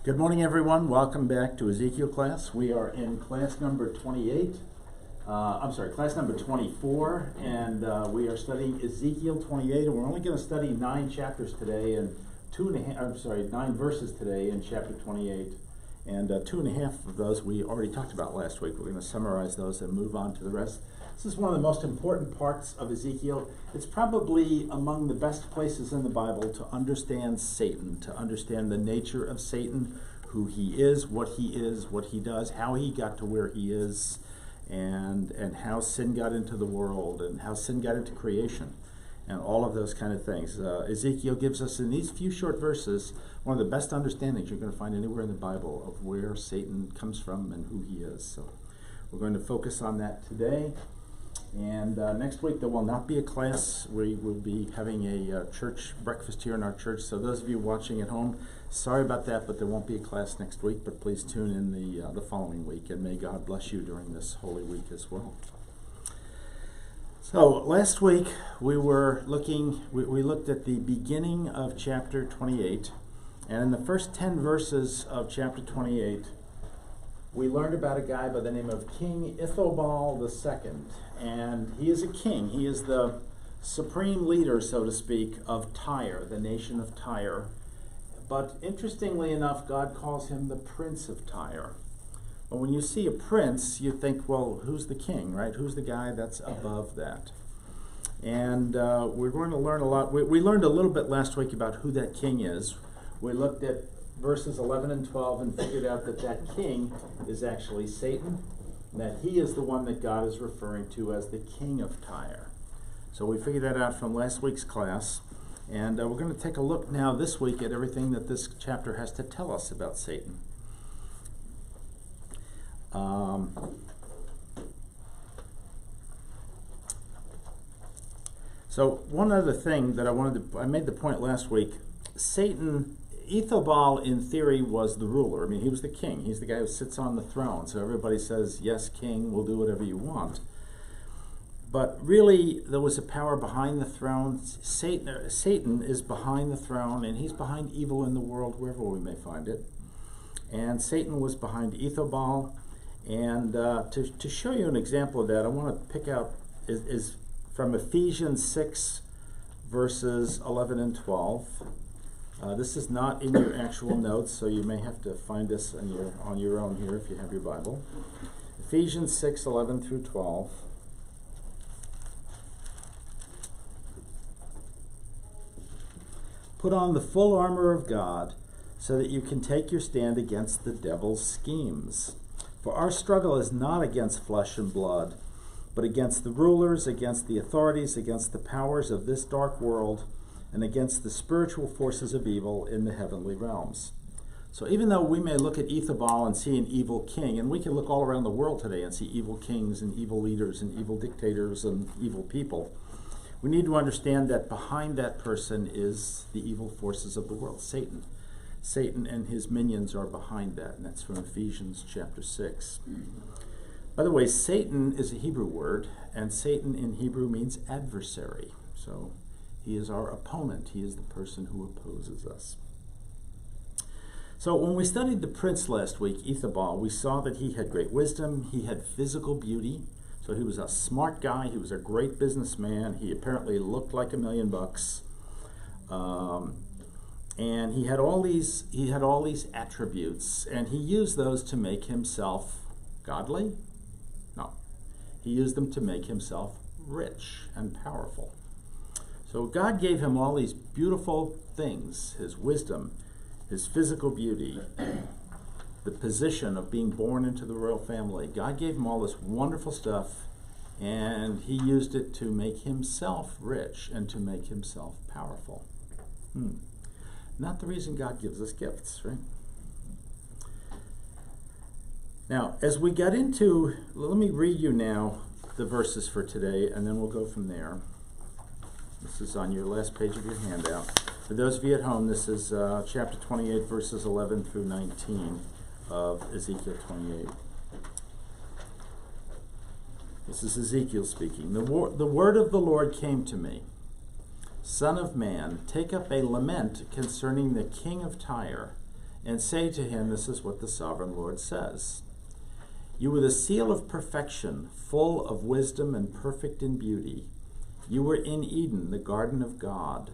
Good morning, everyone. Welcome back to Ezekiel Class. We are in class number 28. Class number 24, and we are studying Ezekiel 28, and we're only going to study 9 chapters today, and 9 verses today in chapter 28, and 2.5 of those we already talked about last week. We're going to summarize those and move on to the rest. This is one of the most important parts of Ezekiel. It's probably among the best places in the Bible to understand Satan, to understand the nature of Satan, who he is, what he does, how he got to where he is, and how sin got into the world, and how sin got into creation, and all of those kind of things. Ezekiel gives us, in these few short verses, one of the best understandings you're going to find anywhere in the Bible of where Satan comes from and who he is. So we're going to focus on that today. And next week there will not be a class. We will be having a church breakfast here in our church. So those of you watching at home, sorry about that, but there won't be a class next week. But please tune in the following week, and may God bless you during this Holy Week as well. So last week we were we looked at the beginning of chapter 28, and in the first 10 verses of chapter 28, we learned about a guy by the name of King Ithobal II, and he is a king. He is the supreme leader, so to speak, of Tyre, the nation of Tyre. But interestingly enough, God calls him the Prince of Tyre. But when you see a prince, you think, well, who's the king, right? Who's the guy that's above that? And we're going to learn a lot. We learned a little bit last week about who that king is. We looked at verses 11 and 12 and figured out that that king is actually Satan, and that he is the one that God is referring to as the king of Tyre. So we figured that out from last week's class, and we're going to take a look now this week at everything that this chapter has to tell us about Satan. So one other thing that I made the point last week, Ithobal, in theory, was the ruler. I mean, he was the king. He's the guy who sits on the throne. So everybody says, yes, king, we'll do whatever you want. But really, there was a power behind the throne. Satan is behind the throne, and he's behind evil in the world, wherever we may find it. And Satan was behind Ithobal. And to show you an example of that, I want to pick out is from Ephesians 6, verses 11 and 12. This is not in your actual notes, so you may have to find this on your own here if you have your Bible. Ephesians 6, 11 through 12. Put on the full armor of God, so that you can take your stand against the devil's schemes. For our struggle is not against flesh and blood, but against the rulers, against the authorities, against the powers of this dark world, and against the spiritual forces of evil in the heavenly realms. So even though we may look at Ithobal and see an evil king, and we can look all around the world today and see evil kings and evil leaders and evil dictators and evil people, we need to understand that behind that person is the evil forces of the world, Satan. Satan and his minions are behind that, and that's from Ephesians chapter 6. By the way, Satan is a Hebrew word, and Satan in Hebrew means adversary. So he is our opponent. He is the person who opposes us. So when we studied the prince last week, Ithobal, we saw that he had great wisdom. He had physical beauty. So he was a smart guy. He was a great businessman. He apparently looked like $1 million. And he had all these attributes, and he used those to make himself godly? No. He used them to make himself rich and powerful. So God gave him all these beautiful things, his wisdom, his physical beauty, the position of being born into the royal family. God gave him all this wonderful stuff, and he used it to make himself rich and to make himself powerful. Not the reason God gives us gifts, right? Now, as we got into, let me read you now the verses for today, and then we'll go from there. This is on your last page of your handout. For those of you at home, this is chapter 28, verses 11 through 19 of Ezekiel 28. This is Ezekiel speaking. The word of the Lord came to me. Son of man, take up a lament concerning the king of Tyre, and say to him, this is what the sovereign Lord says. You were the seal of perfection, full of wisdom and perfect in beauty. You were in Eden, the garden of God.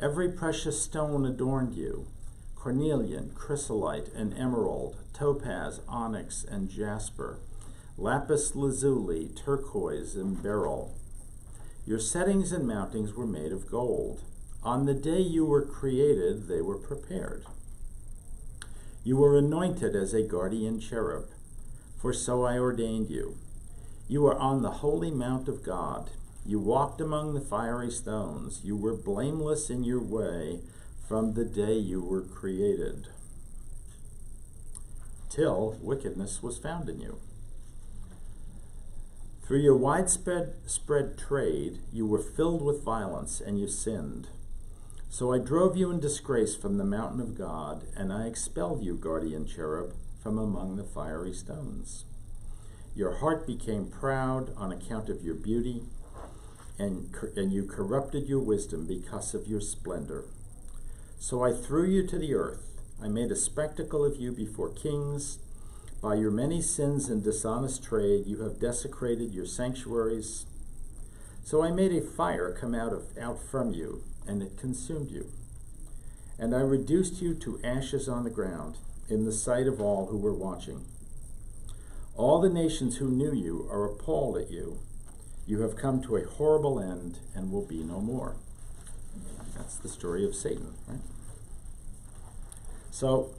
Every precious stone adorned you, cornelian, chrysolite, and emerald, topaz, onyx, and jasper, lapis lazuli, turquoise, and beryl. Your settings and mountings were made of gold. On the day you were created, they were prepared. You were anointed as a guardian cherub, for so I ordained you. You were on the holy mount of God. You walked among the fiery stones. You were blameless in your way from the day you were created, till wickedness was found in you. Through your widespread trade, you were filled with violence, and you sinned. So I drove you in disgrace from the mountain of God, and I expelled you, guardian cherub, from among the fiery stones. Your heart became proud on account of your beauty, and you corrupted your wisdom because of your splendor. So I threw you to the earth. I made a spectacle of you before kings. By your many sins and dishonest trade, you have desecrated your sanctuaries. So I made a fire come out from you, and it consumed you. And I reduced you to ashes on the ground, in the sight of all who were watching. All the nations who knew you are appalled at you. You have come to a horrible end and will be no more. That's the story of Satan, right? So,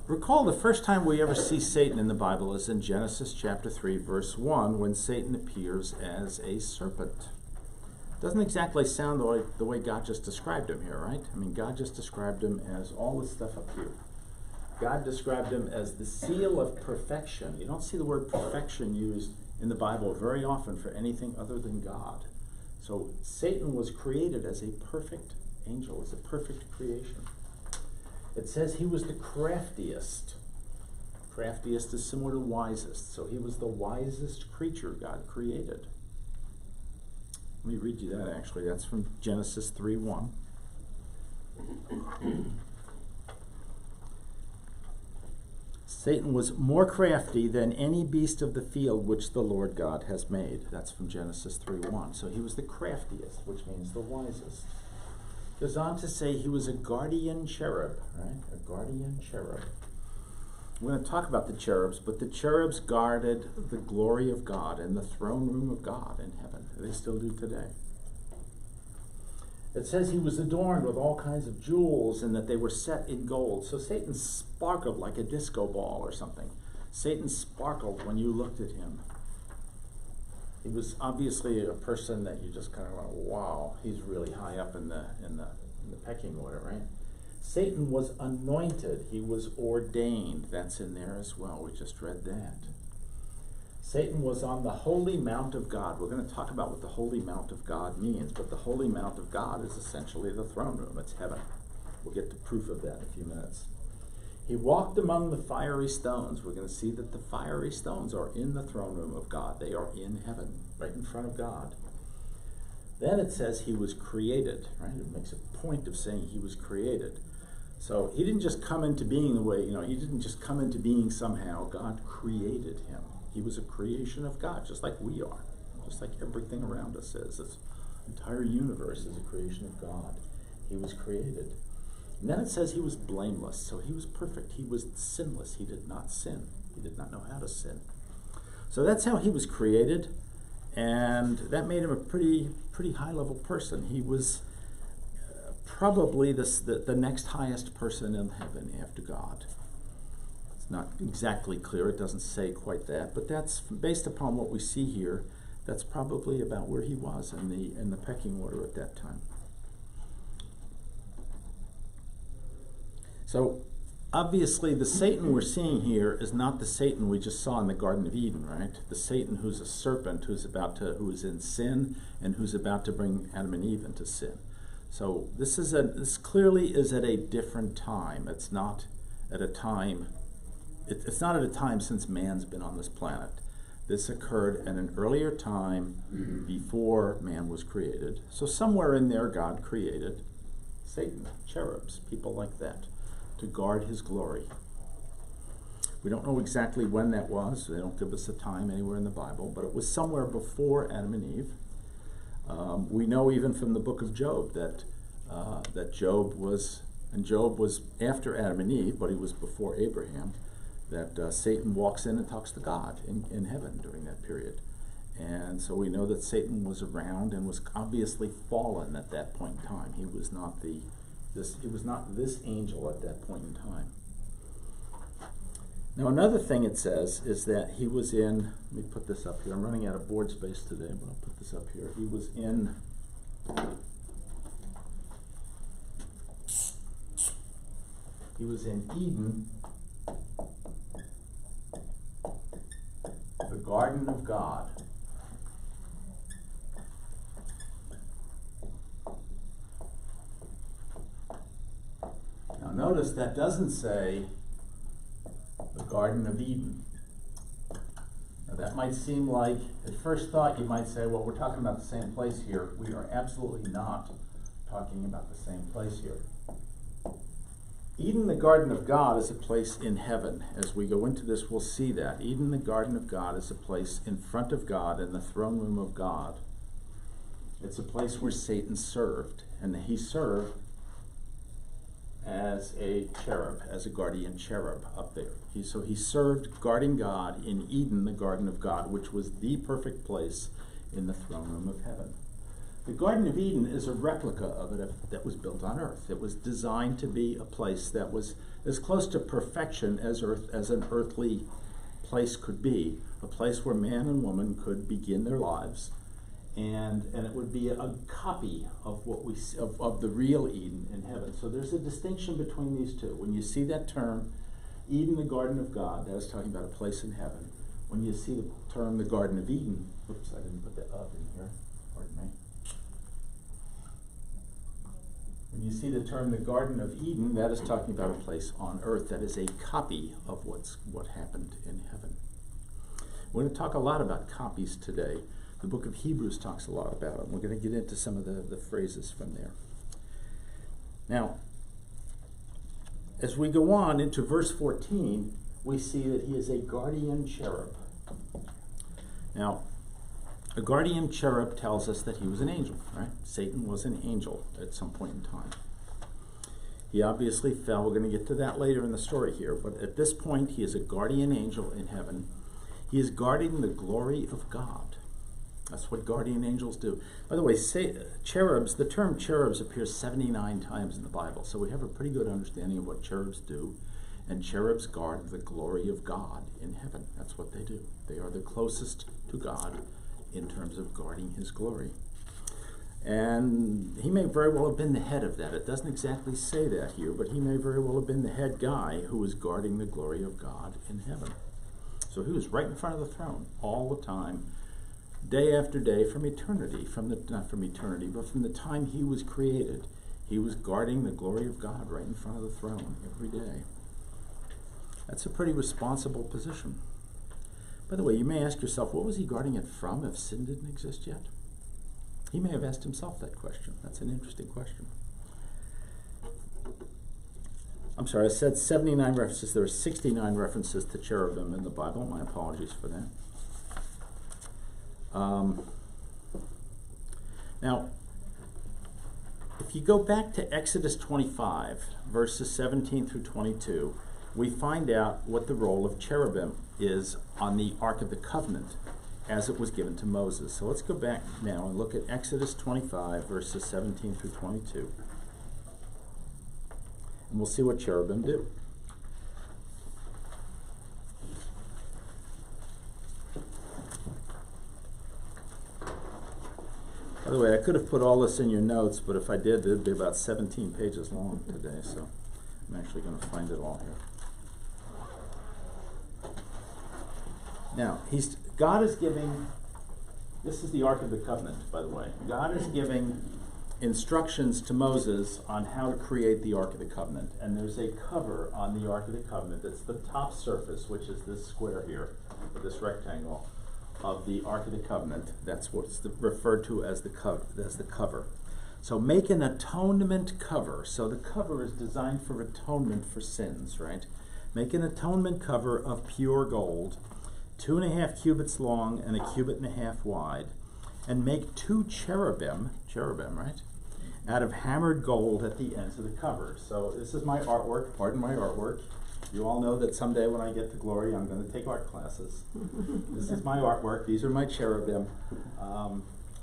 recall the first time we ever see Satan in the Bible is in Genesis chapter 3, verse 1, when Satan appears as a serpent. Doesn't exactly sound the way God just described him here, right? I mean, God just described him as all this stuff up here. God described him as the seal of perfection. You don't see the word perfection used in the Bible very often for anything other than God. So Satan was created as a perfect angel, as a perfect creation. It says he was the craftiest. Craftiest is similar to wisest. So he was the wisest creature God created. Let me read you that actually. That's from Genesis 3:1. Satan was more crafty than any beast of the field which the Lord God has made. That's from Genesis 3:1. So he was the craftiest, which means the wisest. Goes on to say he was a guardian cherub, right? A guardian cherub. We're going to talk about the cherubs, but the cherubs guarded the glory of God and the throne room of God in heaven. They still do today. It says he was adorned with all kinds of jewels and that they were set in gold. So Satan sparkled like a disco ball or something. Satan sparkled when you looked at him. He was obviously a person that you just kind of went, wow, he's really high up in the pecking order, right? Satan was anointed. He was ordained. That's in there as well. We just read that. Satan was on the holy mount of God. We're going to talk about what the holy mount of God means, but the holy mount of God is essentially the throne room. It's heaven. We'll get to proof of that in a few minutes. He walked among the fiery stones. We're going to see that the fiery stones are in the throne room of God. They are in heaven, right in front of God. Then it says he was created, right? It makes a point of saying he was created. So he didn't just come into being the way, he didn't just come into being somehow. God created him. He was a creation of God, just like we are, just like everything around us is. This entire universe is a creation of God. He was created. And then it says he was blameless, so he was perfect. He was sinless. He did not sin. He did not know how to sin. So that's how he was created, and that made him a pretty high-level person. He was probably the next highest person in heaven after God. Not exactly clear, it doesn't say quite that, but that's based upon what we see here. That's probably about where he was in the pecking order at that time. So obviously the Satan we're seeing here is not the Satan we just saw in the Garden of Eden, right? The Satan who's a serpent, who is in sin and who's about to bring Adam and Eve into sin. So this clearly is at a different time. It's not at a time. It's not at a time since man's been on this planet. This occurred at an earlier time before man was created. So somewhere in there God created Satan, cherubs, people like that, to guard his glory. We don't know exactly when that was. They don't give us a time anywhere in the Bible, but it was somewhere before Adam and Eve. We know even from the book of Job that Job was after Adam and Eve, but he was before Abraham, that Satan walks in and talks to God in heaven during that period. And so we know that Satan was around and was obviously fallen at that point in time. He was not this angel at that point in time. Now another thing it says is that he was in, let me put this up here, I'm running out of board space today, but I'll put this up here. He was in Eden, the garden of God. Now notice that doesn't say the Garden of Eden. Now that might seem like, at first thought you might say, well, we're talking about the same place here. We are absolutely not talking about the same place here. Eden, the Garden of God, is a place in heaven. As we go into this, we'll see that. Eden, the Garden of God, is a place in front of God, in the throne room of God. It's a place where Satan served, and he served as a cherub, as a guardian cherub up there. So he served guarding God in Eden, the Garden of God, which was the perfect place in the throne room of heaven. The Garden of Eden is a replica of it that was built on earth. It was designed to be a place that was as close to perfection as an earthly place could be, a place where man and woman could begin their lives, and it would be a copy of what we of the real Eden in heaven. So there's a distinction between these two. When you see that term, Eden, the Garden of God, that is talking about a place in heaven. When you see the term, the Garden of Eden, oops, I didn't put that up in here, pardon me. When you see the term, the Garden of Eden, that is talking about a place on earth that is a copy of what happened in heaven. We're going to talk a lot about copies today. The book of Hebrews talks a lot about it. We're going to get into some of the phrases from there. Now, as we go on into verse 14, we see that he is a guardian cherub. Now, a guardian cherub tells us that he was an angel, right? Satan was an angel at some point in time. He obviously fell. We're going to get to that later in the story here. But at this point, he is a guardian angel in heaven. He is guarding the glory of God. That's what guardian angels do. By the way, cherubs, the term cherubs appears 79 times in the Bible, so we have a pretty good understanding of what cherubs do. And cherubs guard the glory of God in heaven. That's what they do. They are the closest to God in terms of guarding his glory. And he may very well have been the head of that. It doesn't exactly say that here, but he may very well have been the head guy who was guarding the glory of God in heaven. So he was right in front of the throne all the time, day after day, from eternity, not from eternity, but from the time he was created. He was guarding the glory of God right in front of the throne every day. That's a pretty responsible position. By the way, you may ask yourself, what was he guarding it from if sin didn't exist yet? He may have asked himself that question. That's an interesting question. I'm sorry, I said 79 references. There are 69 references to cherubim in the Bible. My apologies for that. Now, if you go back to Exodus 25, verses 17 through 22, we find out what the role of cherubim is on the Ark of the Covenant as it was given to Moses. So let's go back now and look at Exodus 25, verses 17 through 22. And we'll see what cherubim do. By the way, I could have put all this in your notes, but if I did, it would be about 17 pages long today, so I'm actually going to find it all here. Now, God is giving, this is the Ark of the Covenant, by the way. God is giving instructions to Moses on how to create the Ark of the Covenant. And there's a cover on the Ark of the Covenant. It's the top surface, which is this square here, or this rectangle of the Ark of the Covenant. That's what's referred to as the cover. So make an atonement cover. So the cover is designed for atonement for sins, right? Make an atonement cover of pure gold, 2.5 cubits long and 1.5 cubits wide, and make 2 cherubim, right, out of hammered gold at the ends of the cover. So this is my artwork, pardon my artwork. You all know that someday when I get to glory, I'm going to take art classes. This is my artwork. These are my cherubim.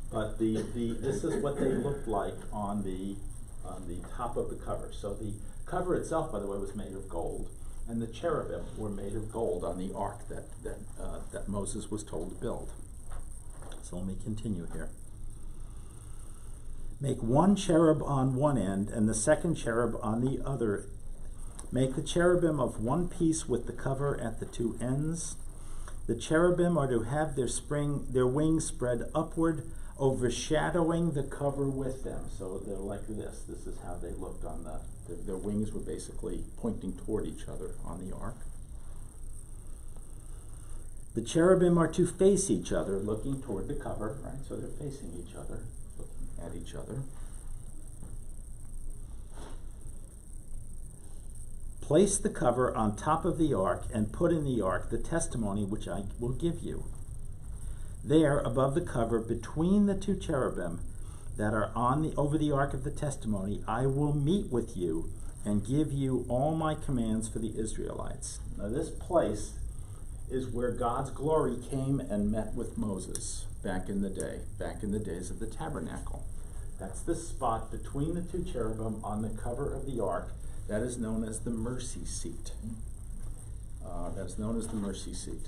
But this is what they looked like on the top of the cover. So the cover itself, by the way, was made of gold, and the cherubim were made of gold on the ark that Moses was told to build. So let me continue here. Make 1 cherub on one end and the second cherub on the other. Make the cherubim of one piece with the cover at the 2 ends. The cherubim are to have their wings spread upward, overshadowing the cover with them. So they're like this. This is how they looked on their wings were basically pointing toward each other on the ark. The cherubim are to face each other, looking toward the cover, right? So they're facing each other, looking at each other. Place the cover on top of the ark and put in the ark the testimony which I will give you. There, above the cover, between the 2 cherubim that are over the ark of the testimony, I will meet with you and give you all my commands for the Israelites. Now this place is where God's glory came and met with Moses back in the days of the tabernacle. That's the spot between the 2 cherubim on the cover of the ark. That is known as the mercy seat. That's known as the mercy seat.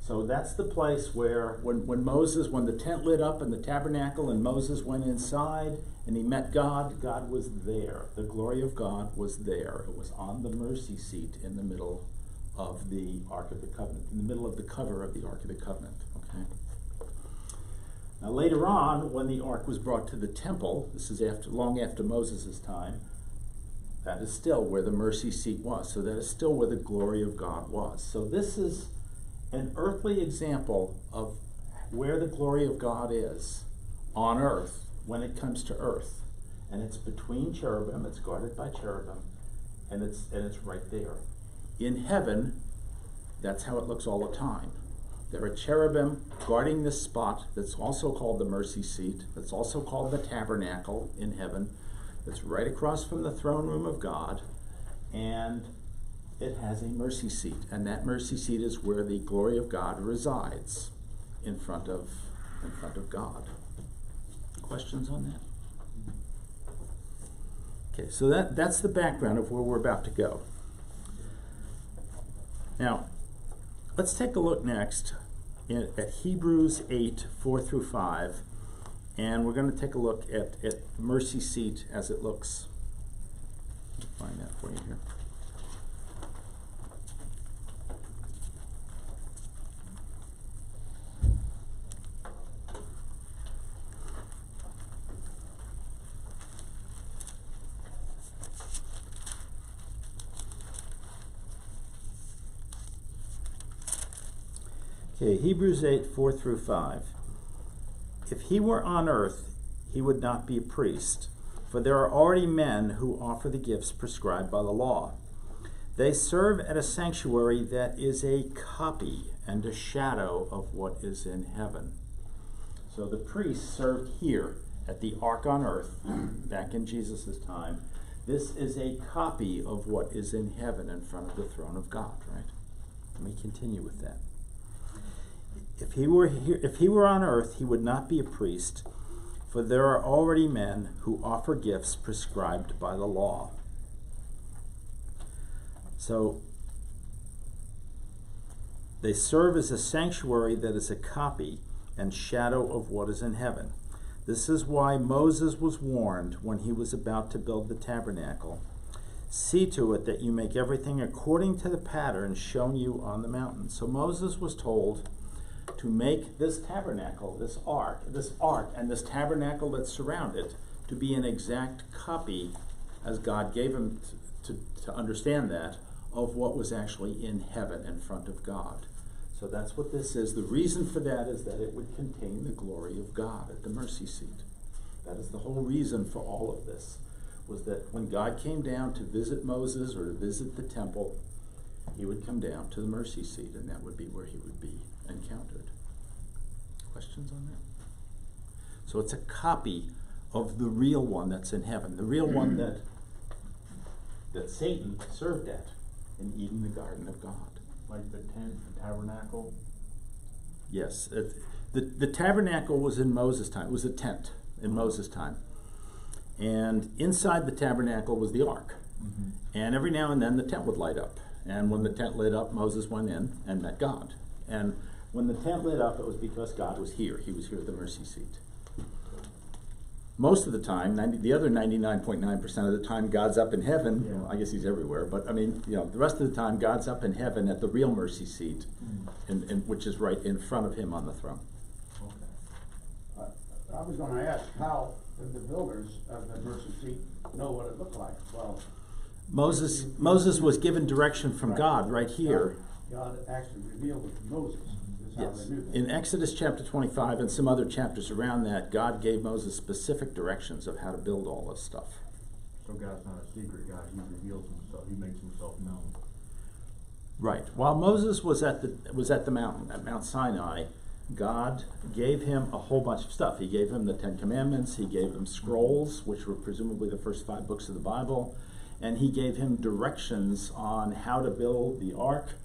So that's the place where when the tent lit up in the tabernacle and Moses went inside and he met God, God was there. The glory of God was there. It was on the mercy seat in the middle of the Ark of the Covenant, in the middle of the cover of the Ark of the Covenant. Okay. Now later on, when the Ark was brought to the temple, this is long after Moses' time, that is still where the mercy seat was. So that is still where the glory of God was. So this is an earthly example of where the glory of God is on earth when it comes to earth. And it's between cherubim, it's guarded by cherubim, and it's right there. In heaven, that's how it looks all the time. There are cherubim guarding this spot that's also called the mercy seat, that's also called the tabernacle in heaven, that's right across from the throne room of God, and it has a mercy seat, and that mercy seat is where the glory of God resides in front of God. Questions on that? Okay, so that's the background of where we're about to go. Now, let's take a look next at Hebrews 8, 4 through 5, and we're going to take a look at the mercy seat as it looks. I'll find that for you here. Okay, Hebrews 8, 4 through 5. If he were on earth, he would not be a priest, for there are already men who offer the gifts prescribed by the law. They serve at a sanctuary that is a copy and a shadow of what is in heaven. So the priests served here at the ark on earth, back in Jesus' time. This is a copy of what is in heaven in front of the throne of God, right? Let me continue with that. If he were on earth, he would not be a priest, for there are already men who offer gifts prescribed by the law. So they serve as a sanctuary that is a copy and shadow of what is in heaven. This is why Moses was warned when he was about to build the tabernacle. See to it that you make everything according to the pattern shown you on the mountain. So Moses was told to make this tabernacle, this ark, and this tabernacle that's surrounded to be an exact copy, as God gave him to understand that, of what was actually in heaven in front of God. So that's what this is. The reason for that is that it would contain the glory of God at the mercy seat. That is the whole reason for all of this, was that when God came down to visit Moses or to visit the temple, he would come down to the mercy seat, and that would be where he would be encountered. Questions on that? So it's a copy of the real one that's in heaven, the real one that Satan served at in Eden, the garden of God. Like the tent, the tabernacle? Yes. The tabernacle was in Moses' time. It was a tent in Moses' time. And inside the tabernacle was the ark. Mm-hmm. And every now and then the tent would light up. And when the tent lit up, Moses went in and met God. And when the tent lit up, it was because God was here. He was here at the mercy seat. Most of the time, the other 99.9% of the time, God's up in heaven. Yeah. Well, I guess he's everywhere, but I mean, the rest of the time, God's up in heaven at the real mercy seat, which is right in front of him on the throne. Okay. I was going to ask, how did the builders of the mercy seat know what it looked like? Well, Moses was given direction from Right. God right here. God actually revealed it to Moses. Is how Yes. they knew that. In Exodus chapter 25 and some other chapters around that, God gave Moses specific directions of how to build all this stuff. So God's not a secret God. He reveals himself. He makes himself known. Right. While Moses was at the mountain, at Mount Sinai, God gave him a whole bunch of stuff. He gave him the 10 Commandments. He gave him scrolls, which were presumably the first 5 books of the Bible. And he gave him directions on how to build the ark,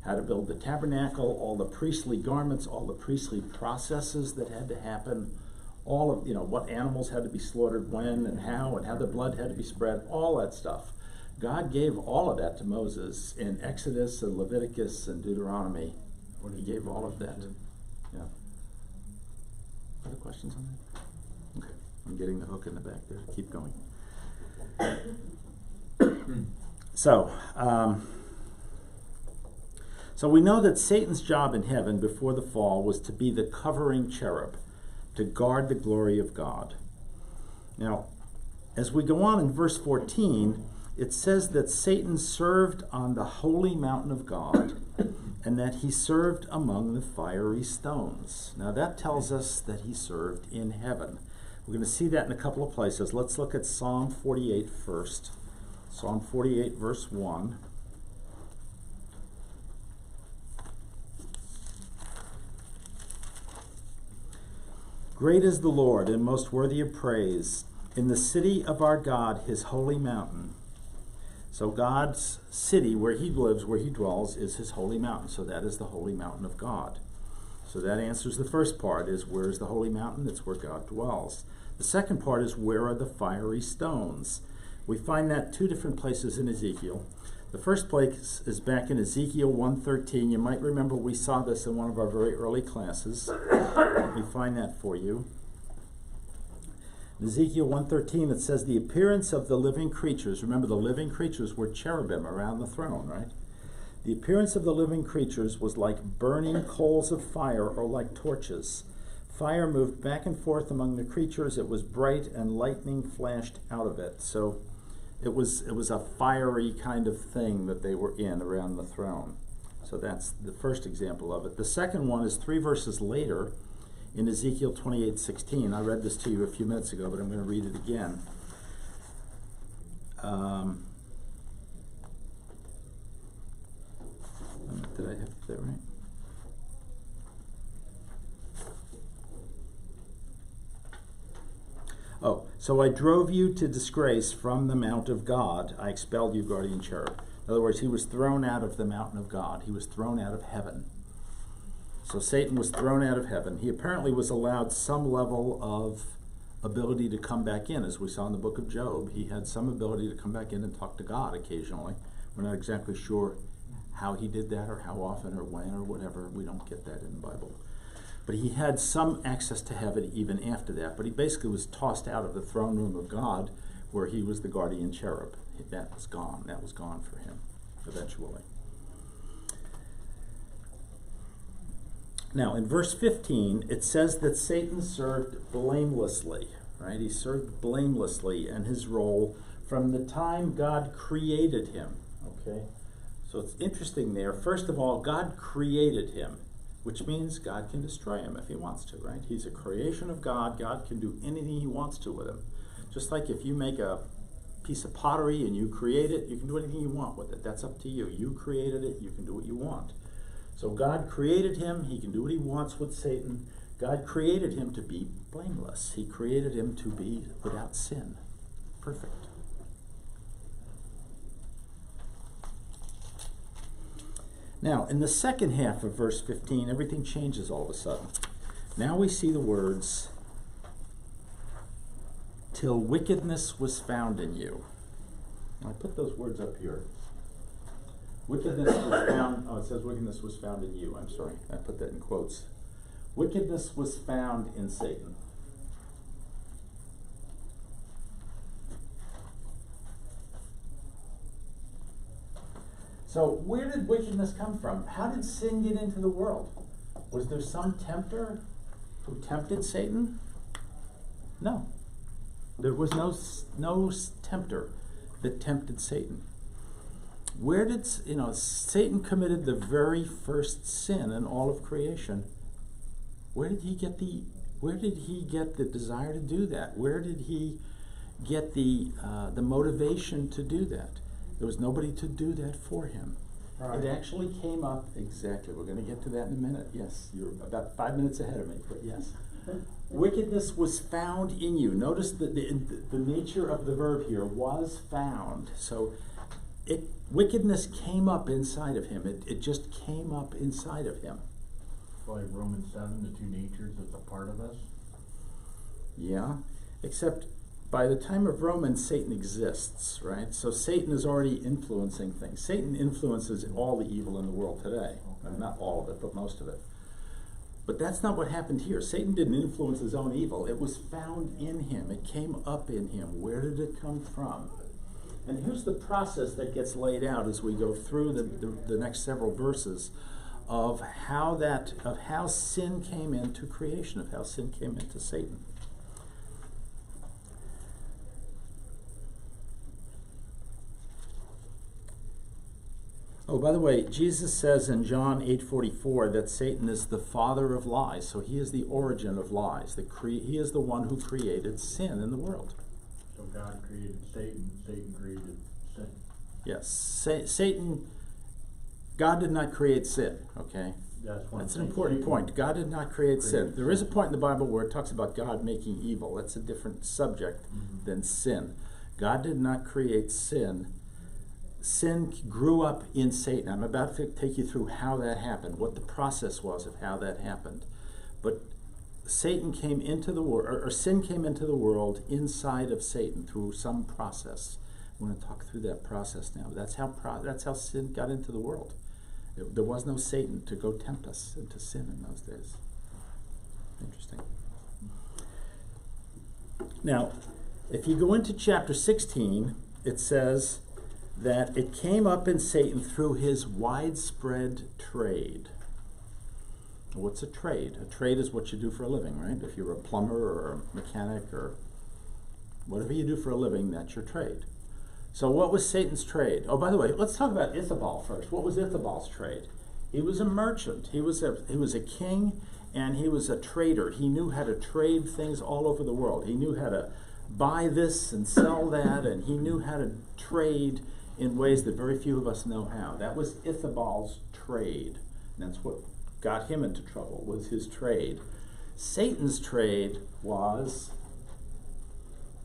how to build the tabernacle, all the priestly garments, all the priestly processes that had to happen, all of, what animals had to be slaughtered when and how the blood had to be spread, all that stuff. God gave all of that to Moses in Exodus and Leviticus and Deuteronomy. He gave all of that. Yeah. Other questions on that? Okay. I'm getting the hook in the back there. Keep going. So we know that Satan's job in heaven before the fall was to be the covering cherub, to guard the glory of God. Now, as we go on in verse 14, it says that Satan served on the holy mountain of God and that he served among the fiery stones. Now that tells us that he served in heaven. We're going to see that in a couple of places. Let's look at Psalm 48 first. Psalm 48 verse 1. Great is the Lord and most worthy of praise in the city of our God, his holy mountain. So God's city, where he lives, where he dwells, is his holy mountain. So that is the holy mountain of God. So that answers the first part, is where is the holy mountain? It's where God dwells. The second part is, where are the fiery stones? We find that 2 different places in Ezekiel. The first place is back in Ezekiel 1:13. You might remember we saw this in one of our very early classes. Let me find that for you. In Ezekiel 1:13, it says, the appearance of the living creatures. Remember, the living creatures were cherubim around the throne, right? The appearance of the living creatures was like burning coals of fire or like torches. Fire moved back and forth among the creatures. It was bright and lightning flashed out of it. So it was a fiery kind of thing that they were in around the throne. So that's the first example of it. The second one is 3 verses later in Ezekiel 28:16. I read this to you a few minutes ago, but I'm going to read it again. Did I have that right? Oh, so I drove you to disgrace from the mount of God. I expelled you, guardian cherub. In other words, he was thrown out of the mountain of God. He was thrown out of heaven. So Satan was thrown out of heaven. He apparently was allowed some level of ability to come back in. As we saw in the book of Job, he had some ability to come back in and talk to God occasionally. We're not exactly sure how he did that or how often or when or whatever. We don't get that in the Bible. But he had some access to heaven even after that. But he basically was tossed out of the throne room of God, where he was the guardian cherub. That was gone. That was gone for him eventually. Now, in verse 15, it says that Satan served blamelessly, right? He served blamelessly in his role from the time God created him, okay? So it's interesting there. First of all, God created him. which means God can destroy him if he wants to, right? He's a creation of God. God can do anything he wants to with him. Just like if you make a piece of pottery and you create it, you can do anything you want with it. That's up to you. You created it, you can do what you want. So God created him, he can do what he wants with Satan. God created him to be blameless. He created him to be without sin. Perfect. Now, in the second half of verse 15, everything changes all of a sudden. Now we see the words, till wickedness was found in you. I put those words up here. Wickedness was found, it says wickedness was found in you. I'm sorry, I put that in quotes. Wickedness was found in Satan. So where did wickedness come from? How did sin get into the world? Was there some tempter who tempted Satan? No. There was no tempter that tempted Satan. Where did, Satan committed the very first sin in all of creation. Where did he get the desire to do that? Where did he get the motivation to do that? There was nobody to do that for him. Right. It actually came up, exactly, we're going to get to that in a minute. Yes, you're about 5 minutes ahead of me, but yes. Wickedness was found in you. Notice the nature of the verb here, was found. So wickedness came up inside of him. It just came up inside of him. Like Romans 7, the two natures that's a part of us. Yeah, except by the time of Romans, Satan exists, right? So Satan is already influencing things. Satan influences all the evil in the world today. Okay. Not all of it, but most of it. But that's not what happened here. Satan didn't influence his own evil. It was found in him. It came up in him. Where did it come from? And here's the process that gets laid out as we go through the next several verses of how sin came into creation, of how sin came into Satan. Oh, by the way, Jesus says in John 8:44 that Satan is the father of lies, so he is the origin of lies. He is the one who created sin in the world. So God created Satan, Satan created sin. Yes, Satan, God did not create sin, okay? That's an important point. God did not create sin. There is a point in the Bible where it talks about God making evil. That's a different subject than sin. God did not create sin. Sin grew up in Satan. I'm about to take you through how that happened, what the process was of how that happened. But Satan came into the world, or sin came into the world inside of Satan through some process. I'm going to talk through that process now. That's how sin got into the world. There was no Satan to go tempt us into sin in those days. Interesting. Now, if you go into chapter 16, it says that it came up in Satan through his widespread trade. What's a trade? A trade is what you do for a living, right? If you're a plumber or a mechanic or whatever you do for a living, that's your trade. So what was Satan's trade? Oh, by the way, let's talk about Ithobal first. What was Ithobal's trade? He was a merchant. He was a king, and he was a trader. He knew how to trade things all over the world. He knew how to buy this and sell that, and he knew how to trade in ways that very few of us know how. That was Ithobal's trade. And that's what got him into trouble, was his trade. Satan's trade was,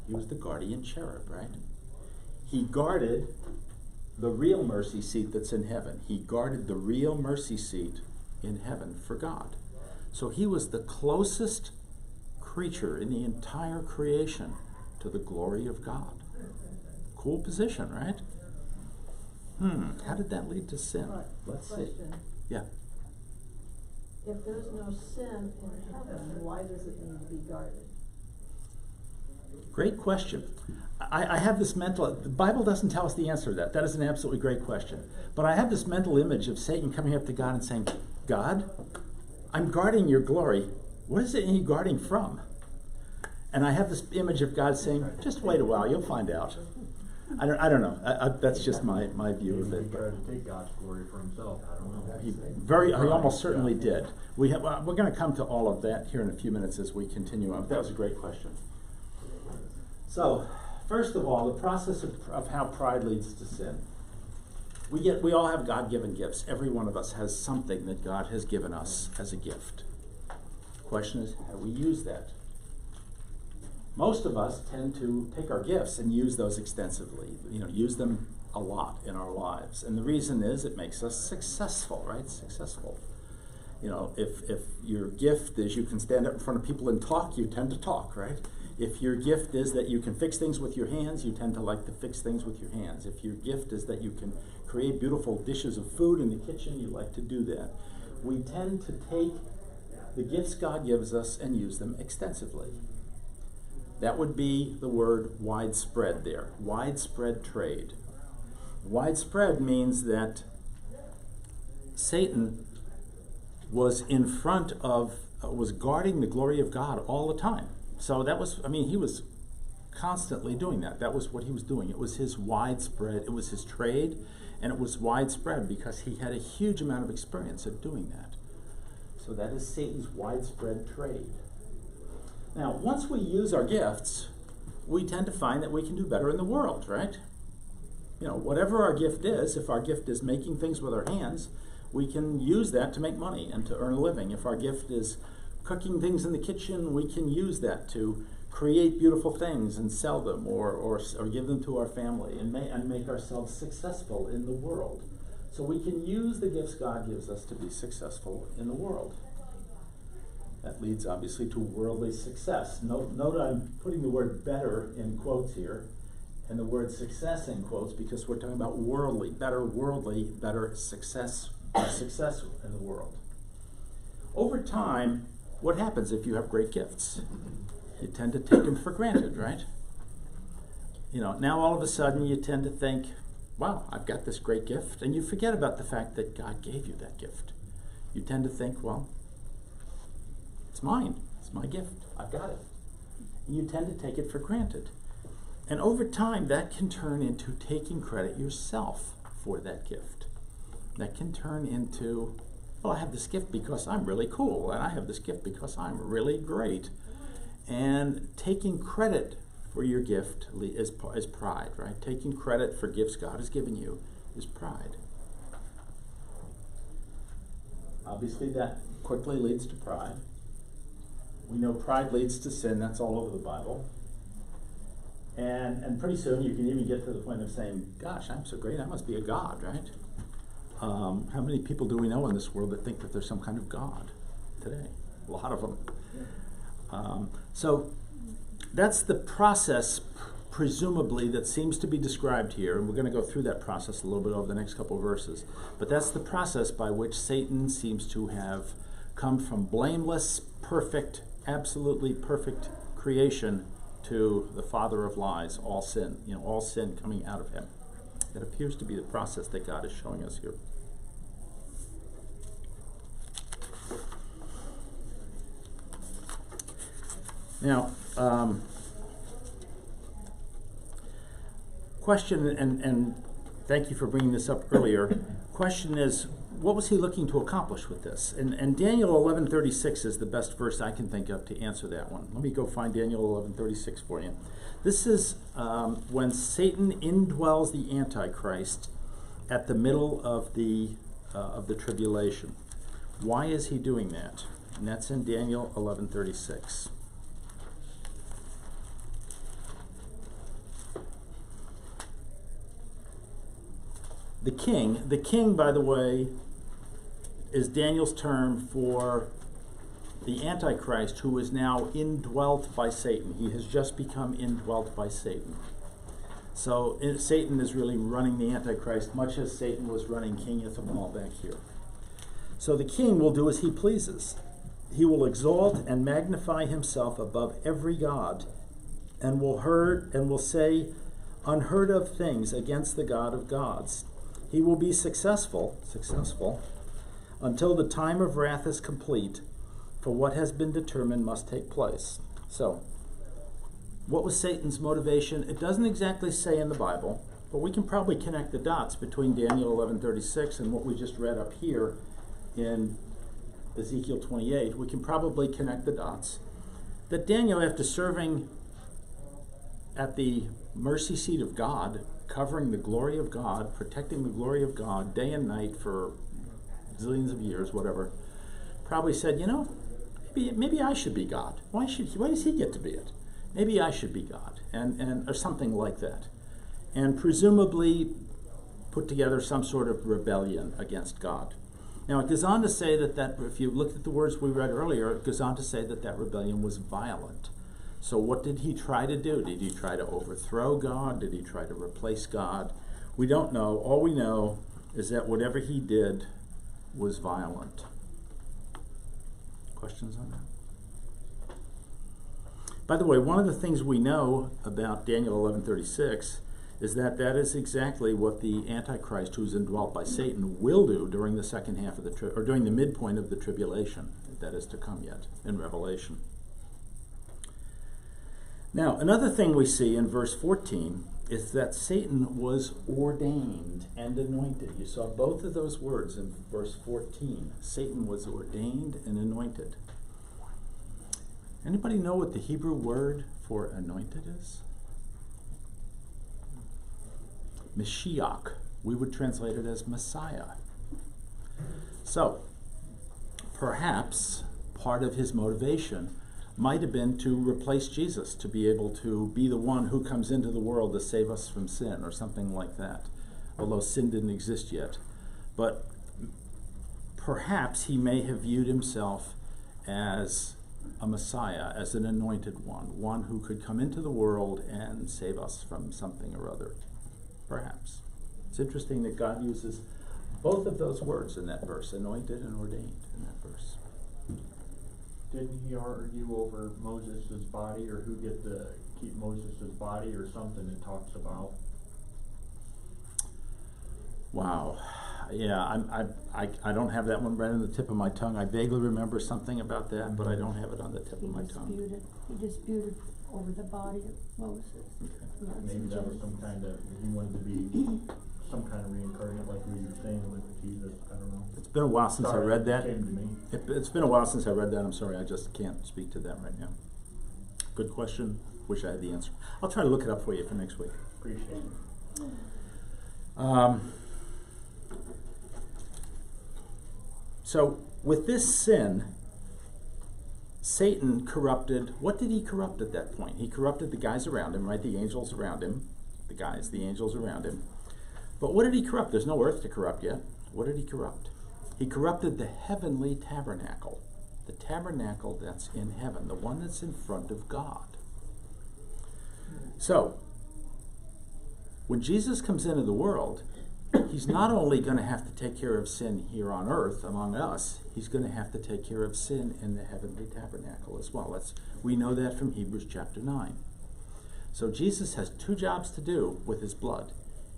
he was the guardian cherub, right? He guarded the real mercy seat that's in heaven. He guarded the real mercy seat in heaven for God. So he was the closest creature in the entire creation to the glory of God. Cool position, right? How did that lead to sin? Right. Let's Question. see. Yeah. If there's no sin in heaven, why does it need to be guarded? Great question. I have this mental, the Bible doesn't tell us the answer to that. That is an absolutely great question. But I have this mental image of Satan coming up to God and saying, God, I'm guarding your glory. What is it you're guarding from? And I have this image of God saying, just wait a while, you'll find out. I don't know. That's just my view of Maybe it. he tried to take God's glory for himself, I don't know. He almost certainly did. We're going to come to all of that here in a few minutes as we continue on. That was a great question. So, first of all, the process of how pride leads to sin. We all have God-given gifts. Every one of us has something that God has given us as a gift. The question is, how do we use that? Most of us tend to take our gifts and use those extensively, use them a lot in our lives. And the reason is it makes us successful, right? Successful. If your gift is you can stand up in front of people and talk, you tend to talk, right? If your gift is that you can fix things with your hands, you tend to like to fix things with your hands. If your gift is that you can create beautiful dishes of food in the kitchen, you like to do that. We tend to take the gifts God gives us and use them extensively. That would be the word widespread there. Widespread trade. Widespread means that Satan was was guarding the glory of God all the time. So he was constantly doing that. That was what he was doing. It was his widespread, it was his trade, and it was widespread because he had a huge amount of experience at doing that. So that is Satan's widespread trade. Now, once we use our gifts, we tend to find that we can do better in the world, right? Whatever our gift is, if our gift is making things with our hands, we can use that to make money and to earn a living. If our gift is cooking things in the kitchen, we can use that to create beautiful things and sell them or give them to our family and make ourselves successful in the world. So we can use the gifts God gives us to be successful in the world. That leads obviously to worldly success. Note I'm putting the word better in quotes here and the word success in quotes because we're talking about worldly success in the world. Over time, what happens if you have great gifts? You tend to take them for granted, right? Now all of a sudden you tend to think, wow, I've got this great gift, and you forget about the fact that God gave you that gift. You tend to think, well, it's mine, it's my gift, I've got it. And you tend to take it for granted. And over time, that can turn into taking credit yourself for that gift. That can turn into, well, I have this gift because I'm really cool, and I have this gift because I'm really great. And taking credit for your gift is pride, right? Taking credit for gifts God has given you is pride. Obviously, that quickly leads to pride. We know pride leads to sin. That's all over the Bible. And pretty soon you can even get to the point of saying, gosh, I'm so great, I must be a god, right? How many people do we know in this world that think that there's some kind of God today? A lot of them. So that's the process, presumably, that seems to be described here, and we're going to go through that process a little bit over the next couple of verses. But that's the process by which Satan seems to have come from blameless, perfect, absolutely perfect creation to the father of lies, all sin, all sin coming out of him. That appears to be the process that God is showing us here. Now, question, and thank you for bringing this up earlier. Question is, what was he looking to accomplish with this? And Daniel 11:36 is the best verse I can think of to answer that one. Let me go find Daniel 11:36 for you. This is when Satan indwells the Antichrist at the middle of the tribulation. Why is he doing that? And that's in Daniel 11:36. The king, by the way, is Daniel's term for the Antichrist, who is now indwelt by Satan. He has just become indwelt by Satan. So Satan is really running the Antichrist, much as Satan was running King Ithobal back here. So the king will do as he pleases. He will exalt and magnify himself above every god, and will say unheard of things against the God of gods. He will be successful, until the time of wrath is complete, for what has been determined must take place. So, What was Satan's motivation? It doesn't exactly say in the Bible, but we can probably connect the dots between Daniel 11:36 and what we just read up here in Ezekiel 28. We can probably connect the dots. That Daniel, after serving at the mercy seat of God, covering the glory of God, protecting the glory of God day and night for zillions of years, whatever, probably said, maybe I should be God. Why does he get to be it? Maybe I should be God, and or something like that. And presumably put together some sort of rebellion against God. Now it goes on to say that if you looked at the words we read earlier, it goes on to say that rebellion was violent. So what did he try to do? Did he try to overthrow God? Did he try to replace God? We don't know. All we know is that whatever he did was violent. Questions on that? By the way, one of the things we know about Daniel 11:36 is that is exactly what the Antichrist, who's indwelt by Satan, will do during the second half of or during the midpoint of the tribulation that is to come yet in Revelation. Now, another thing we see in verse 14 is that Satan was ordained and anointed. You saw both of those words in verse 14. Satan was ordained and anointed. Anybody know what the Hebrew word for anointed is? Mashiach. We would translate it as Messiah. So, perhaps part of his motivation might have been to replace Jesus, to be able to be the one who comes into the world to save us from sin, or something like that, although sin didn't exist yet. But perhaps he may have viewed himself as a Messiah, as an anointed one who could come into the world and save us from something or other. Perhaps. It's interesting that God uses both of those words in that verse, anointed and ordained in that verse. Didn't he argue over Moses' body, or who get to keep Moses' body, or something it talks about? Wow. Yeah, I don't have that one right on the tip of my tongue. I vaguely remember something about that, but I don't have it on the tip of my tongue. He disputed over the body of Moses. Okay. Maybe that was some kind of, he wanted to be some kind of reincarnate, like we were saying with Jesus. I don't know. It's been a while since I read that. It came to me. It's been a while since I read that. I'm sorry, I just can't speak to that right now. Good question. Wish I had the answer. I'll try to look it up for you for next week. Appreciate it. So with this sin, Satan corrupted. What did he corrupt at that point? He corrupted the guys around him, right? The angels around him. The angels around him. But what did he corrupt? There's no earth to corrupt yet. What did he corrupt? He corrupted the heavenly tabernacle. The tabernacle that's in heaven, the one that's in front of God. So, when Jesus comes into the world, he's not only going to have to take care of sin here on earth among us, he's going to have to take care of sin in the heavenly tabernacle as well. We know that from Hebrews chapter 9. So Jesus has two jobs to do with his blood.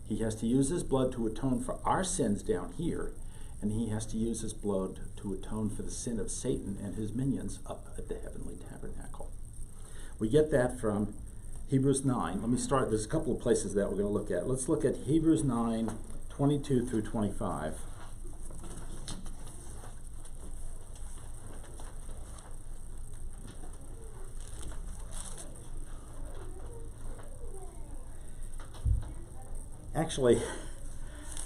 He has to use his blood to atone for our sins down here, and he has to use his blood to atone for the sin of Satan and his minions up at the heavenly tabernacle. We get that from Hebrews 9. Let me start. There's a couple of places that we're going to look at. Let's look at Hebrews 9, 22 through 25. Actually,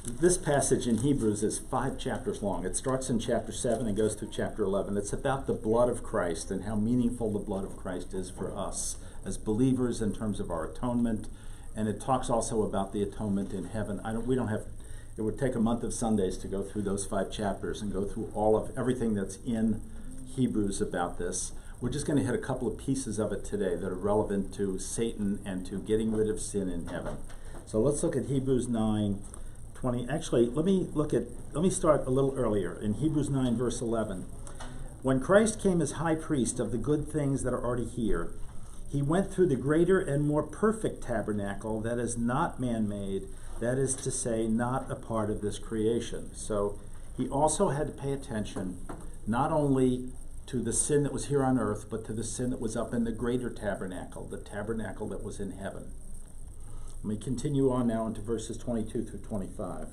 this passage in Hebrews is 5 chapters long. It starts in chapter 7 and goes through chapter 11. It's about the blood of Christ and how meaningful the blood of Christ is for us as believers in terms of our atonement. And it talks also about the atonement in heaven. It would take a month of Sundays to go through those 5 chapters and go through everything that's in Hebrews about this. We're just going to hit a couple of pieces of it today that are relevant to Satan and to getting rid of sin in heaven. So let's look at Hebrews 9, 20. Actually, let me start a little earlier in Hebrews 9, verse 11. When Christ came as high priest of the good things that are already here, he went through the greater and more perfect tabernacle that is not man-made, that is to say, not a part of this creation. So he also had to pay attention not only to the sin that was here on earth, but to the sin that was up in the greater tabernacle, the tabernacle that was in heaven. Let me continue on now into verses 22 through 25.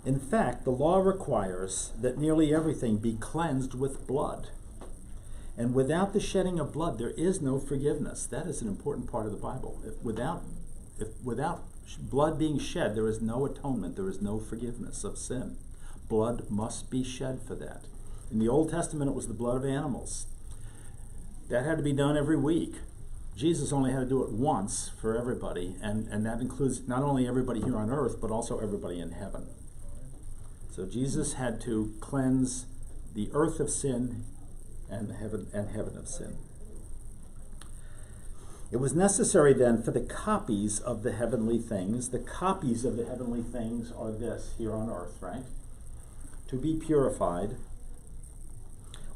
In fact, the law requires that nearly everything be cleansed with blood. And without the shedding of blood, there is no forgiveness. That is an important part of the Bible. If without blood being shed, there is no atonement. There is no forgiveness of sin. Blood must be shed for that. In the Old Testament, it was the blood of animals. That had to be done every week. Jesus only had to do it once for everybody, and that includes not only everybody here on earth, but also everybody in heaven. So Jesus had to cleanse the earth of sin and heaven of sin. It was necessary then for the copies of the heavenly things. The copies of the heavenly things are this here on earth, right? To be purified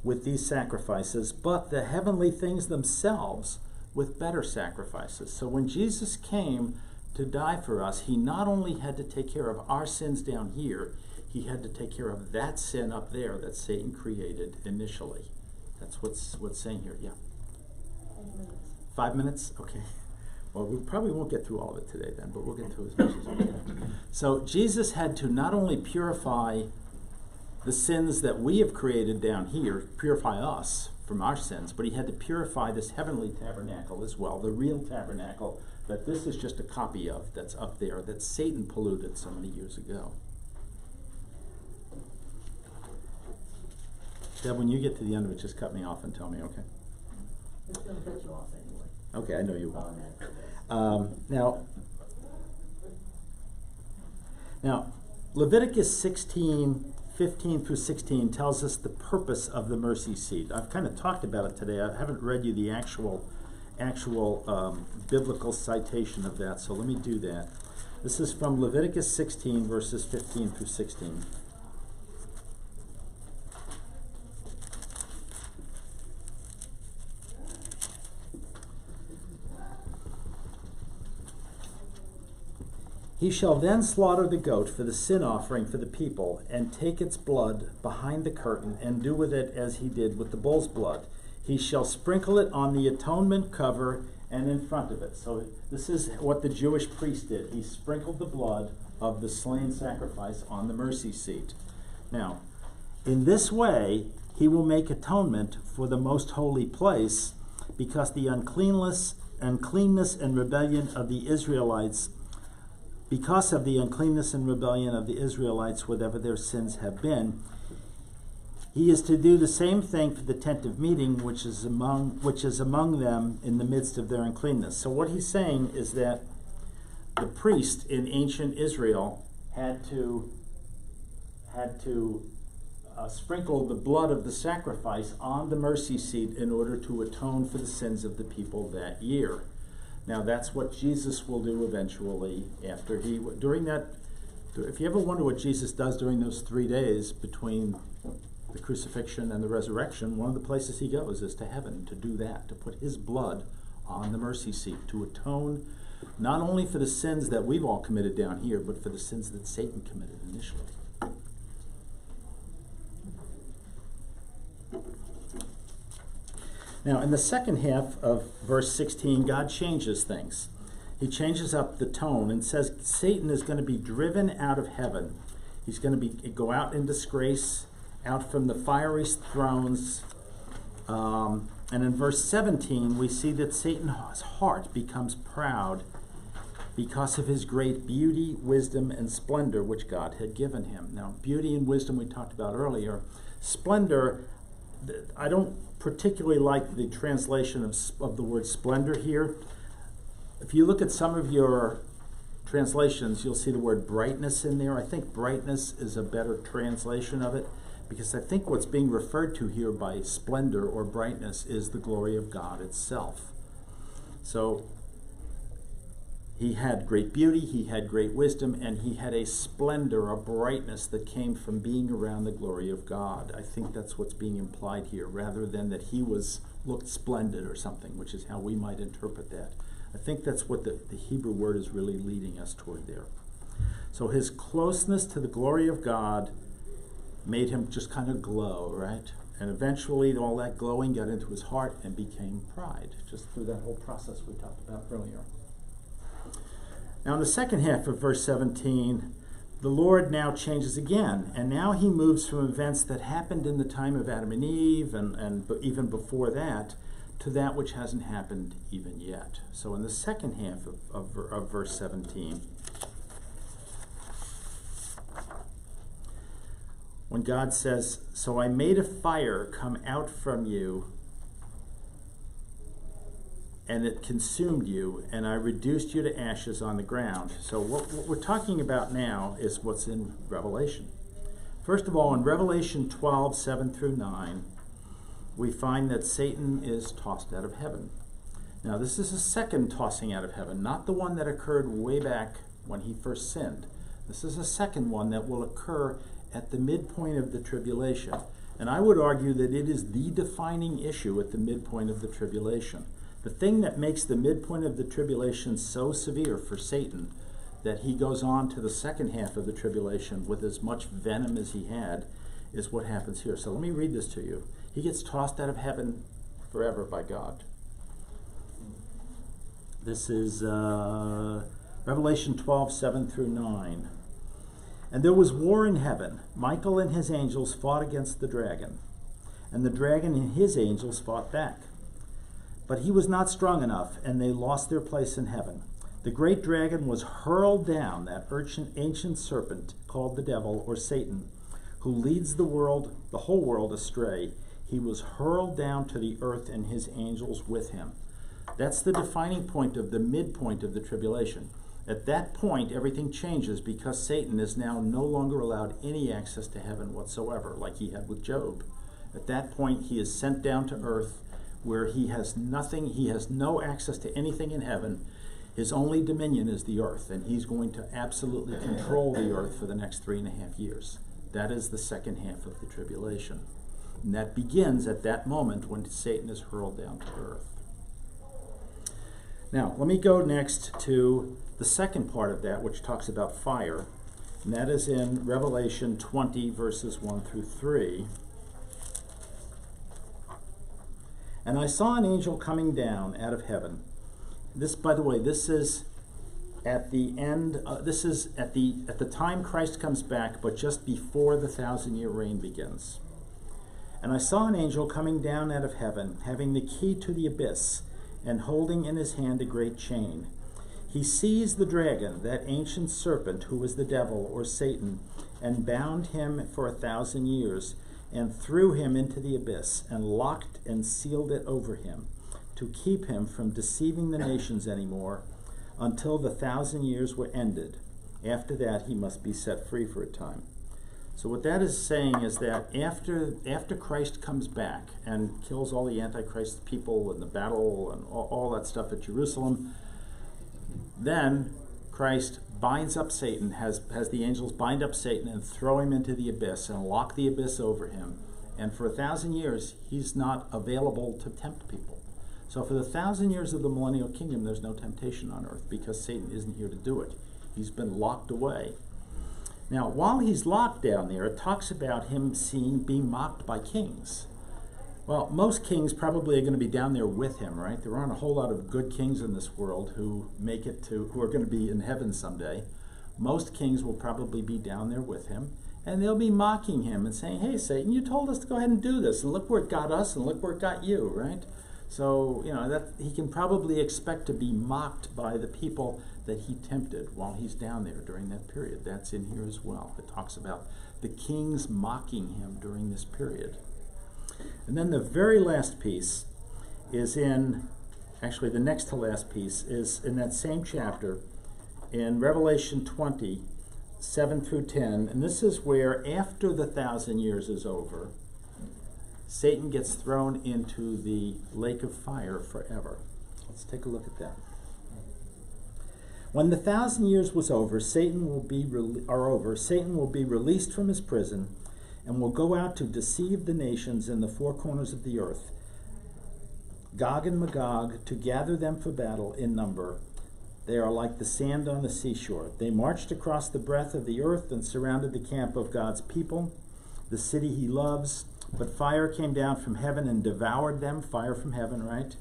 with these sacrifices, but the heavenly things themselves with better sacrifices. So when Jesus came to die for us, he not only had to take care of our sins down here, he had to take care of that sin up there that Satan created initially. That's what's saying here. Yeah. 5 minutes. 5 minutes? Okay. Well, we probably won't get through all of it today then, but we'll get through as much as we can. So Jesus had to not only purify the sins that we have created down here, purify us from our sins, but he had to purify this heavenly tabernacle as well, the real tabernacle that this is just a copy of, that's up there, that Satan polluted so many years ago. Deb, when you get to the end of it, just cut me off and tell me, okay? It's gonna cut you off anyway. Okay, I know you will. Now, Leviticus 16:15 through 16 tells us the purpose of the mercy seat. I've kind of talked about it today. I haven't read you the actual biblical citation of that, so let me do that. This is from Leviticus 16, verses 15 through 16. He shall then slaughter the goat for the sin offering for the people, and take its blood behind the curtain, and do with it as he did with the bull's blood. He shall sprinkle it on the atonement cover and in front of it. So this is what the Jewish priest did. He sprinkled the blood of the slain sacrifice on the mercy seat. Now, in this way, he will make atonement for the most holy place, because the uncleanness and rebellion of the Israelites, whatever their sins have been, he is to do the same thing for the tent of meeting, which is among them in the midst of their uncleanness. So what he's saying is that the priest in ancient Israel had to sprinkle the blood of the sacrifice on the mercy seat in order to atone for the sins of the people that year. Now that's what Jesus will do eventually after if you ever wonder what Jesus does during those 3 days between the crucifixion and the resurrection, one of the places he goes is to heaven to do that, to put his blood on the mercy seat, to atone not only for the sins that we've all committed down here, but for the sins that Satan committed initially. Now, in the second half of verse 16, God changes things. He changes up the tone and says Satan is going to be driven out of heaven. He's going to go out in disgrace, out from the fiery thrones. And in verse 17, we see that Satan's heart becomes proud because of his great beauty, wisdom, and splendor which God had given him. Now, beauty and wisdom we talked about earlier. Splendor, I don't particularly like the translation of the word splendor here. If you look at some of your translations, you'll see the word brightness in there. I think brightness is a better translation of it, because I think what's being referred to here by splendor or brightness is the glory of God itself. So he had great beauty, he had great wisdom, and he had a splendor, a brightness that came from being around the glory of God. I think that's what's being implied here, rather than that he looked splendid or something, which is how we might interpret that. I think that's what the Hebrew word is really leading us toward there. So his closeness to the glory of God made him just kind of glow, right? And eventually all that glowing got into his heart and became pride, just through that whole process we talked about earlier. Now in the second half of verse 17, the Lord now changes again, and now he moves from events that happened in the time of Adam and Eve and even before that to that which hasn't happened even yet. So in the second half of verse 17, when God says, "So I made a fire come out from you, and it consumed you, and I reduced you to ashes on the ground." So what we're talking about now is what's in Revelation. First of all, in Revelation 12, 7 through 9, we find that Satan is tossed out of heaven. Now this is a second tossing out of heaven, not the one that occurred way back when he first sinned. This is a second one that will occur at the midpoint of the tribulation. And I would argue that it is the defining issue at the midpoint of the tribulation. The thing that makes the midpoint of the tribulation so severe for Satan that he goes on to the second half of the tribulation with as much venom as he had is what happens here. So let me read this to you. He gets tossed out of heaven forever by God. This is Revelation 12, 7 through 9. "And there was war in heaven. Michael and his angels fought against the dragon, and the dragon and his angels fought back. But he was not strong enough, and they lost their place in heaven. The great dragon was hurled down, that ancient serpent called the devil or Satan, who leads the whole world astray. He was hurled down to the earth and his angels with him." That's the defining point of the midpoint of the tribulation. At that point, everything changes because Satan is now no longer allowed any access to heaven whatsoever, like he had with Job. At that point, he is sent down to earth where he has nothing, he has no access to anything in heaven. His only dominion is the earth, and he's going to absolutely control the earth for the next 3.5 years. That is the second half of the tribulation. And that begins at that moment when Satan is hurled down to earth. Now, let me go next to the second part of that, which talks about fire. And that is in Revelation 20, verses 1 through 3. "And I saw an angel coming down out of heaven." This, by the way, this is at the end, this is at the time Christ comes back, but just before the 1,000-year reign begins. "And I saw an angel coming down out of heaven, having the key to the abyss, and holding in his hand a great chain. He seized the dragon, that ancient serpent who was the devil or Satan, and bound him for 1,000 years, and threw him into the abyss, and locked and sealed it over him, to keep him from deceiving the nations anymore, until the 1,000 years were ended. After that, he must be set free for a time." So what that is saying is that after Christ comes back and kills all the Antichrist people in the battle and all that stuff at Jerusalem, then Christ binds up Satan, has the angels bind up Satan and throw him into the abyss and lock the abyss over him. And for 1,000 years, he's not available to tempt people. So for the 1,000 years of the millennial kingdom, there's no temptation on earth because Satan isn't here to do it. He's been locked away. Now, while he's locked down there, it talks about him being mocked by kings. Well, most kings probably are going to be down there with him, right? There aren't a whole lot of good kings in this world who are going to be in heaven someday. Most kings will probably be down there with him, and they'll be mocking him and saying, "Hey, Satan, you told us to go ahead and do this, and look where it got us, and look where it got you," right? So, that he can probably expect to be mocked by the people that he tempted while he's down there during that period. That's in here as well. It talks about the kings mocking him during this period. And then the very last piece is the next to last piece is in that same chapter in Revelation 20, 7 through 10. And this is where after the 1,000 years is over, Satan gets thrown into the lake of fire forever. Let's take a look at that. "When the 1,000 years was over, Satan will be released from his prison and will go out to deceive the nations in the four corners of the earth, Gog and Magog, to gather them for battle in number. They are like the sand on the seashore. They marched across the breadth of the earth and surrounded the camp of God's people, the city he loves. But fire came down from heaven and devoured them, fire from heaven, right?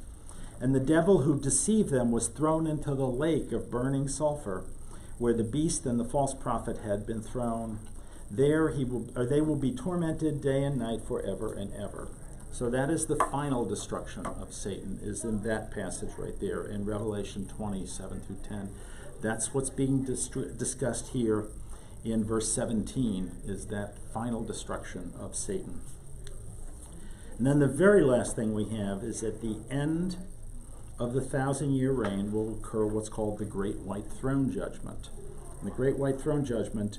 And the devil who deceived them was thrown into the lake of burning sulfur, where the beast and the false prophet had been thrown. There they will be tormented day and night forever and ever. So that is the final destruction of Satan, is in that passage right there in Revelation 27 through 10. That's what's being discussed here in verse 17, is that final destruction of Satan. And then the very last thing we have is at the end of the 1,000-year reign will occur what's called the Great White Throne Judgment. And the Great White Throne Judgment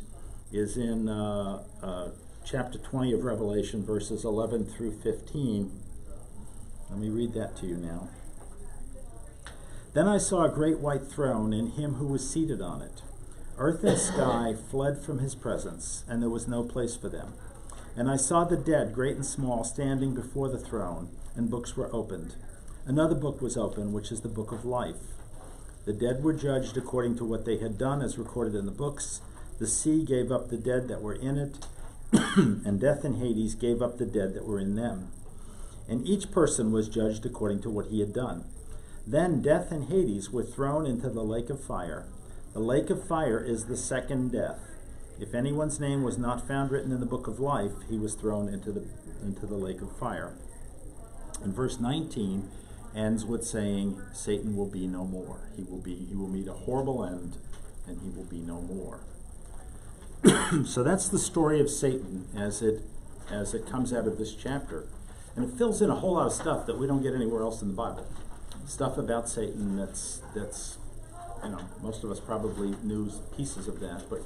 is in chapter 20 of Revelation, verses 11 through 15. Let me read that to you now. Then I saw a great white throne and him who was seated on it. Earth and sky fled from his presence, and there was no place for them. And I saw the dead, great and small, standing before the throne, and books were opened. Another book was opened, which is the book of life. The dead were judged according to what they had done, as recorded in the books. The sea gave up the dead that were in it, and death and Hades gave up the dead that were in them. And each person was judged according to what he had done. Then death and Hades were thrown into the lake of fire. The lake of fire is the second death. If anyone's name was not found written in the book of life, he was thrown into the lake of fire. And verse 19 ends with saying, Satan will be no more. He will meet a horrible end, and he will be no more. So that's the story of Satan as it comes out of this chapter. And it fills in a whole lot of stuff that we don't get anywhere else in the Bible. Stuff about Satan that's most of us probably knew pieces of that, but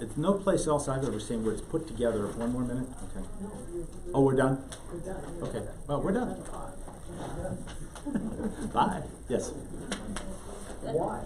it's no place else I've ever seen where it's put together. One more minute? Okay. Oh, we're done? Okay. Well, we're done. Bye. Yes. Why?